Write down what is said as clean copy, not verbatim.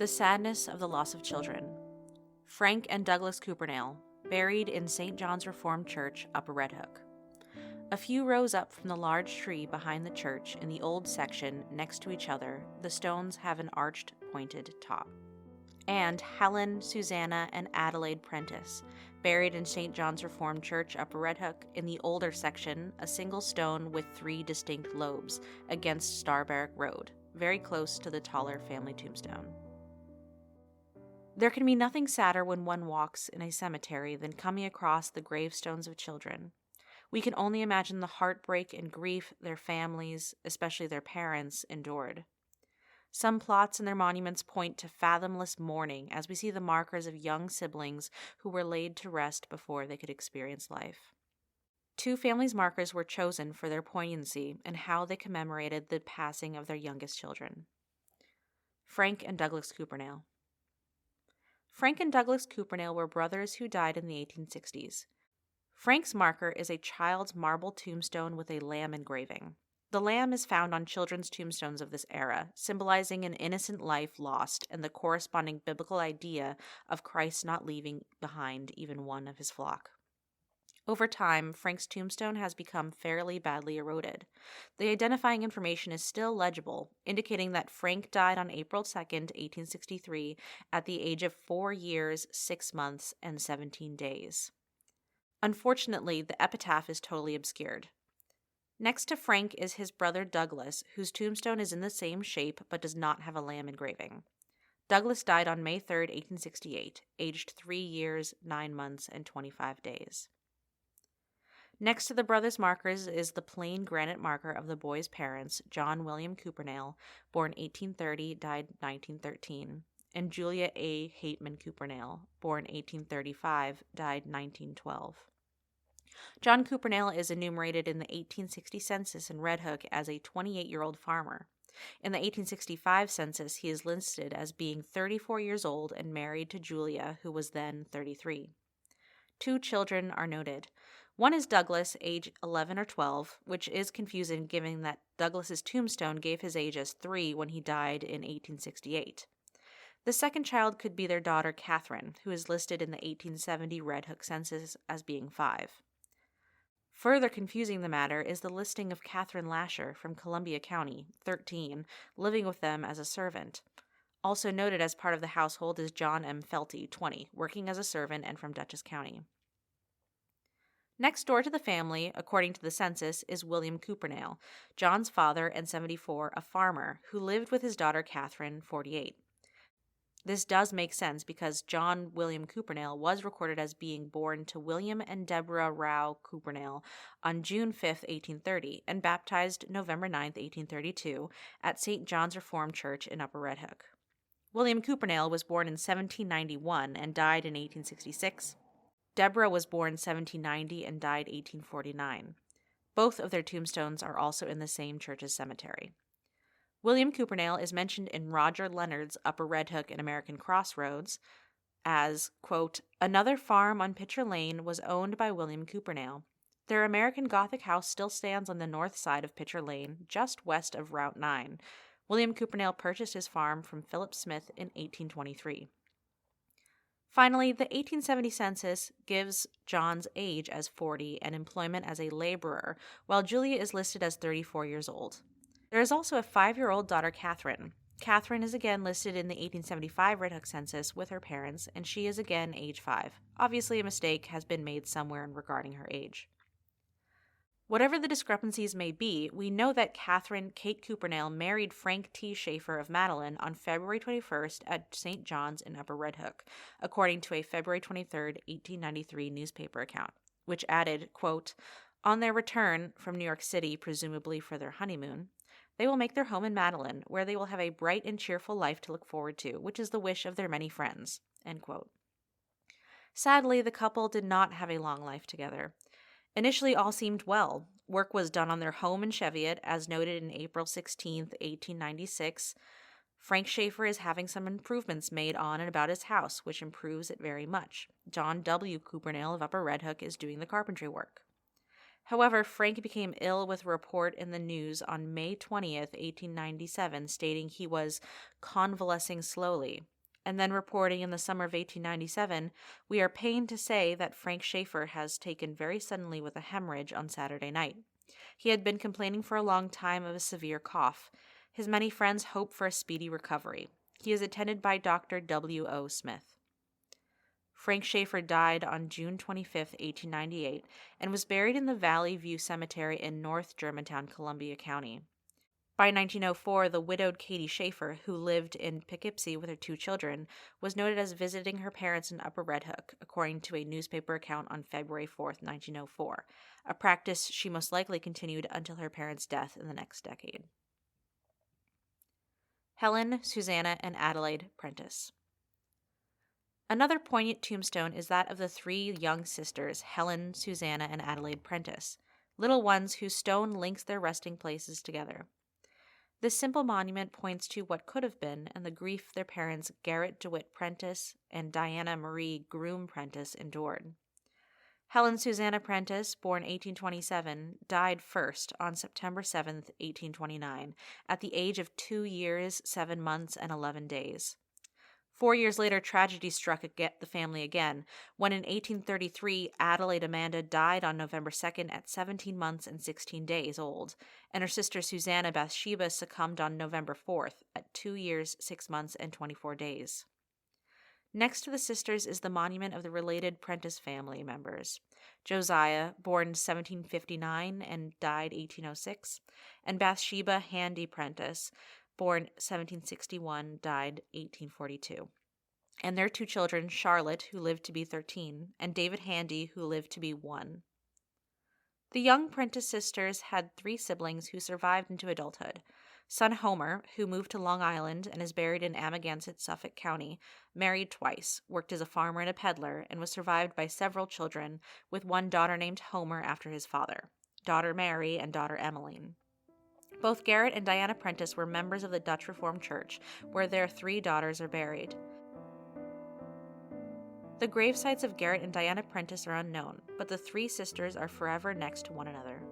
The sadness of the loss of children. Frank and Douglas Coopernail, buried in St. John's Reformed Church, Upper Red Hook. A few rows up from the large tree behind the church in the old section next to each other, the stones have an arched, pointed top. And Helen, Susannah, and Adelaide Prentice, buried in St. John's Reformed Church, Upper Red Hook, in the older section, a single stone with 3 distinct lobes, against Starbarrack Road, very close to the taller family tombstone. There can be nothing sadder when one walks in a cemetery than coming across the gravestones of children. We can only imagine the heartbreak and grief their families, especially their parents, endured. Some plots and their monuments point to fathomless mourning as we see the markers of young siblings who were laid to rest before they could experience life. 2 families' markers were chosen for their poignancy and how they commemorated the passing of their youngest children. Frank and Douglas Coopernail. Frank and Douglas Coopernail were brothers who died in the 1860s. Frank's marker is a child's marble tombstone with a lamb engraving. The lamb is found on children's tombstones of this era, symbolizing an innocent life lost and the corresponding biblical idea of Christ not leaving behind even one of his flock. Over time, Frank's tombstone has become fairly badly eroded. The identifying information is still legible, indicating that Frank died on April 2, 1863, at the age of 4 years, 6 months, and 17 days. Unfortunately, the epitaph is totally obscured. Next to Frank is his brother Douglas, whose tombstone is in the same shape but does not have a lamb engraving. Douglas died on May 3, 1868, aged 3 years, 9 months, and 25 days. Next to the brothers' markers is the plain granite marker of the boys' parents, John William Coopernail, born 1830, died 1913, and Julia A. Hateman Coopernail, born 1835, died 1912. John Coopernail is enumerated in the 1860 census in Red Hook as a 28-year-old farmer. In the 1865 census, he is listed as being 34 years old and married to Julia, who was then 33. 2 children are noted. One is Douglas, age 11 or 12, which is confusing given that Douglas's tombstone gave his age as 3 when he died in 1868. The second child could be their daughter Catherine, who is listed in the 1870 Red Hook census as being 5. Further confusing the matter is the listing of Catherine Lasher from Columbia County, 13, living with them as a servant. Also noted as part of the household is John M. Felty, 20, working as a servant and from Dutchess County. Next door to the family, according to the census, is William Coopernail, John's father and 74, a farmer, who lived with his daughter Catherine, 48. This does make sense because John William Coopernail was recorded as being born to William and Deborah Rao Coopernail on June 5, 1830, and baptized November 9, 1832, at St. John's Reformed Church in Upper Red Hook. William Coopernail was born in 1791 and died in 1866. Deborah was born 1790 and died 1849. Both of their tombstones are also in the same church's cemetery. William Coopernail is mentioned in Roger Leonard's Upper Red Hook and American Crossroads as, quote, another farm on Pitcher Lane was owned by William Coopernail. Their American Gothic house still stands on the north side of Pitcher Lane, just west of Route 9. William Coopernail purchased his farm from Philip Smith in 1823. Finally, the 1870 census gives John's age as 40 and employment as a laborer, while Julia is listed as 34 years old. There is also a 5-year-old daughter, Catherine. Catherine is again listed in the 1875 Red Hook census with her parents, and she is again age 5. Obviously, a mistake has been made somewhere regarding her age. Whatever the discrepancies may be, we know that Catherine Kate Coopernail married Frank T. Schaefer of Madeline on February 21st at St. John's in Upper Red Hook, according to a February 23, 1893 newspaper account, which added, quote, on their return from New York City, presumably for their honeymoon, they will make their home in Madeline, where they will have a bright and cheerful life to look forward to, which is the wish of their many friends, end quote. Sadly, the couple did not have a long life together. Initially, all seemed well. Work was done on their home in Cheviot, as noted in April 16, 1896. Frank Schaefer is having some improvements made on and about his house, which improves it very much. John W. Coopernail of Upper Red Hook is doing the carpentry work. However, Frank became ill with a report in the news on May 20th, 1897, stating he was convalescing slowly. and then reporting in the summer of 1897, "We are pained to say that Frank Schaefer has taken very suddenly with a hemorrhage on Saturday night. He had been complaining for a long time of a severe cough. His many friends hope for a speedy recovery. He is attended by Dr. W. O. Smith." Frank Schaefer died on June 25, 1898, and was buried in the Valley View Cemetery in North Germantown, Columbia County. By 1904, the widowed Katie Schaefer, who lived in Poughkeepsie with her 2 children, was noted as visiting her parents in Upper Red Hook, according to a newspaper account on February 4, 1904, a practice she most likely continued until her parents' death in the next decade. Helen, Susannah, and Adelaide Prentice. Another poignant tombstone is that of the 3 young sisters, Helen, Susannah, and Adelaide Prentice, little ones whose stone links their resting places together. This simple monument points to what could have been and the grief their parents Garrett DeWitt Prentice and Diana Marie Groom Prentice endured. Helen Susannah Prentice, born 1827, died first on September 7, 1829, at the age of 2 years, 7 months, and 11 days. 4 years later, tragedy struck the family again, when in 1833 Adelaide Amanda died on November 2nd at 17 months and 16 days old, and her sister Susannah Bathsheba succumbed on November 4th at 2 years, 6 months, and 24 days. Next to the sisters is the monument of the related Prentice family members: Josiah, born 1759 and died 1806, and Bathsheba Handy Prentice, born 1761, died 1842, and their 2 children, Charlotte, who lived to be 13, and David Handy, who lived to be 1. The young Prentice sisters had 3 siblings who survived into adulthood. Son Homer, who moved to Long Island and is buried in Amagansett, Suffolk County, married twice, worked as a farmer and a peddler, and was survived by several children, with one daughter named Homer after his father, daughter Mary, and daughter Emmeline. Both Garrett and Diana Prentice were members of the Dutch Reformed Church, where their 3 daughters are buried. The gravesites of Garrett and Diana Prentice are unknown, but the 3 sisters are forever next to one another.